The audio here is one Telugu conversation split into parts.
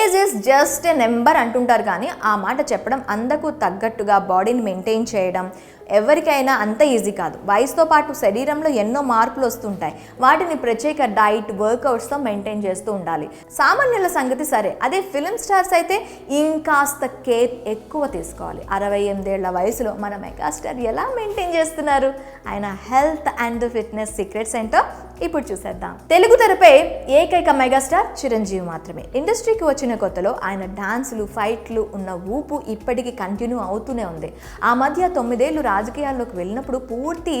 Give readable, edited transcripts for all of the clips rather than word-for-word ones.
Age is just a number అంటుంటారు, కానీ ఆ మాట చెప్పడం అందుకు తగ్గట్టుగా బాడీని మెయింటైన్ చేయడం ఎవరికైనా అంత ఈజీ కాదు. వయసుతో పాటు శరీరంలో ఎన్నో మార్పులు వస్తుంటాయి. వాటిని ప్రత్యేక డైట్, వర్కౌట్స్తో మెయింటైన్ చేస్తూ ఉండాలి. సామాన్యుల సంగతి సరే, అదే ఫిలిం స్టార్స్ అయితే ఇంకాస్త కేర్ ఎక్కువ తీసుకోవాలి. 68 ఏళ్ల వయసులో మన మెగాస్టార్ ఎలా మెయింటైన్ చేస్తున్నారు? ఆయన హెల్త్ అండ్ ఫిట్నెస్ సీక్రెట్స్ ఏంటో ఇప్పుడు చూసేద్దాం. తెలుగు తెరపై ఏకైక మెగాస్టార్ చిరంజీవి మాత్రమే. ఇండస్ట్రీకి వచ్చిన కొత్తలో ఆయన డాన్సులు, ఫైట్లు ఉన్న ఊపు ఇప్పటికీ కంటిన్యూ అవుతూనే ఉంది. ఆ మధ్య 9 ఏళ్ళు రాజకీయాల్లోకి వెళ్ళినప్పుడు పూర్తి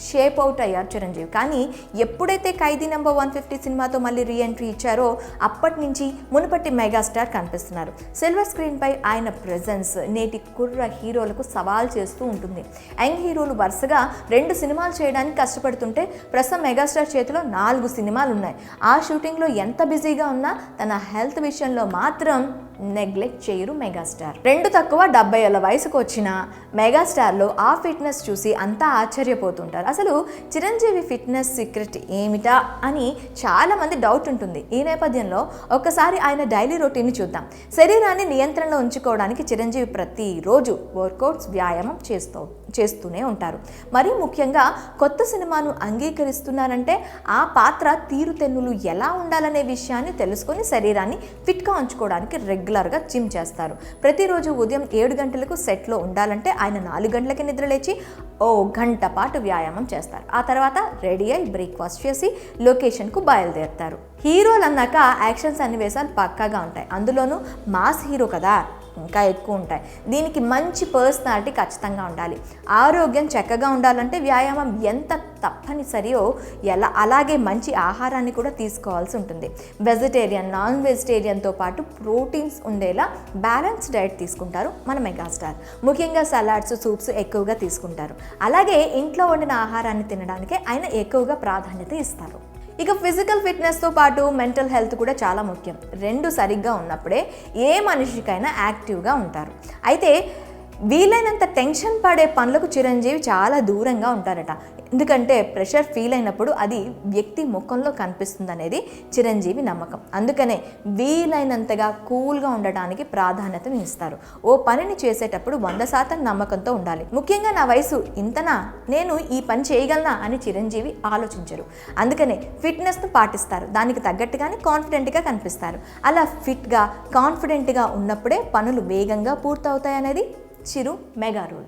షేప్ అవుట్ అయ్యారు చిరంజీవి. కానీ ఎప్పుడైతే ఖైదీ నెంబర్ 150 సినిమాతో మళ్ళీ రీఎంట్రీ ఇచ్చారో అప్పటి నుంచి మునుపటి మెగాస్టార్ కనిపిస్తున్నారు. సిల్వర్ స్క్రీన్పై ఆయన ప్రెజెన్స్ నేటి కుర్ర హీరోలకు సవాల్ చేస్తూ ఉంటుంది. యంగ్ హీరోలు వరుసగా 2 సినిమాలు చేయడానికి కష్టపడుతుంటే ప్రస్తుతం మెగాస్టార్ చేతిలో 4 సినిమాలు ఉన్నాయి. ఆ షూటింగ్లో ఎంత బిజీగా ఉన్నా తన హెల్త్ విషయంలో మాత్రం నెగ్లెక్ట్ చేయరు మెగాస్టార్. 2 తక్కువ 70 ఏళ్ల వయసుకు వచ్చిన మెగాస్టార్లో ఆ ఫిట్నెస్ చూసి అంతా ఆశ్చర్యపోతుంటారు. అసలు చిరంజీవి ఫిట్నెస్ సీక్రెట్ ఏమిటా అని చాలామంది డౌట్ ఉంటుంది. ఈ నేపథ్యంలో ఒక్కసారి ఆయన డైలీ రొటీన్ని చూద్దాం. శరీరాన్ని నియంత్రణలో ఉంచుకోవడానికి చిరంజీవి ప్రతిరోజు వర్కౌట్స్, వ్యాయామం చేస్తూనే ఉంటారు. మరీ ముఖ్యంగా కొత్త సినిమాను అంగీకరిస్తున్నారంటే ఆ పాత్ర తీరుతెన్నులు ఎలా ఉండాలనే విషయాన్ని తెలుసుకొని శరీరాన్ని ఫిట్గా ఉంచుకోవడానికి రెగ్యులర్గా జిమ్ చేస్తారు. ప్రతిరోజు ఉదయం 7 గంటలకు సెట్లో ఉండాలంటే ఆయన 4 గంటలకి నిద్రలేచి 1 గంట పాటు వ్యాయామం చేస్తారు. ఆ తర్వాత రెడీ అయి బ్రేక్ఫాస్ట్ చేసి లొకేషన్కు బయలుదేరుతారు. హీరోలు అన్నాక యాక్షన్ సన్నివేశాలు పక్కాగా ఉంటాయి. అందులోనూ మాస్ హీరో కదా, ఇంకా ఎక్కువ ఉంటాయి. దీనికి మంచి పర్సనాలిటీ ఖచ్చితంగా ఉండాలి. ఆరోగ్యం చక్కగా ఉండాలంటే వ్యాయామం ఎంత తప్పనిసరియో అలాగే మంచి ఆహారాన్ని కూడా తీసుకోవాల్సి ఉంటుంది. వెజిటేరియన్, నాన్ వెజిటేరియన్తో పాటు ప్రోటీన్స్ ఉండేలా బ్యాలెన్స్ డైట్ తీసుకుంటారు మన మెగాస్టార్. ముఖ్యంగా సలాడ్స్, సూప్స్ ఎక్కువగా తీసుకుంటారు. అలాగే ఇంట్లో వండిన ఆహారాన్ని తినడానికే ఆయన ఎక్కువగా ప్రాధాన్యత ఇస్తారు. ఇక ఫిజికల్ ఫిట్నెస్తో పాటు మెంటల్ హెల్త్ కూడా చాలా ముఖ్యం. 2 సరిగ్గా ఉన్నప్పుడే ఏ మనిషికైనా యాక్టివ్గా ఉంటారు. అయితే వీలైనంత టెన్షన్ పడే పనులకు చిరంజీవి చాలా దూరంగా ఉంటారట. ఎందుకంటే ప్రెషర్ ఫీల్ అయినప్పుడు అది వ్యక్తి ముఖంలో కనిపిస్తుంది అనేది చిరంజీవి నమ్మకం. అందుకనే వీలైనంతగా కూల్గా ఉండడానికి ప్రాధాన్యతను ఇస్తారు. ఓ పనిని చేసేటప్పుడు 100% నమ్మకంతో ఉండాలి. ముఖ్యంగా నా వయసు ఇంతనా, నేను ఈ పని చేయగలనా అని చిరంజీవి ఆలోచించరు. అందుకనే ఫిట్నెస్ను పాటిస్తారు. దానికి తగ్గట్టుగానే కాన్ఫిడెంట్గా కనిపిస్తారు. అలా ఫిట్గా, కాన్ఫిడెంట్గా ఉన్నప్పుడే పనులు వేగంగా పూర్తవుతాయనేది చిరు మెగా రూల్.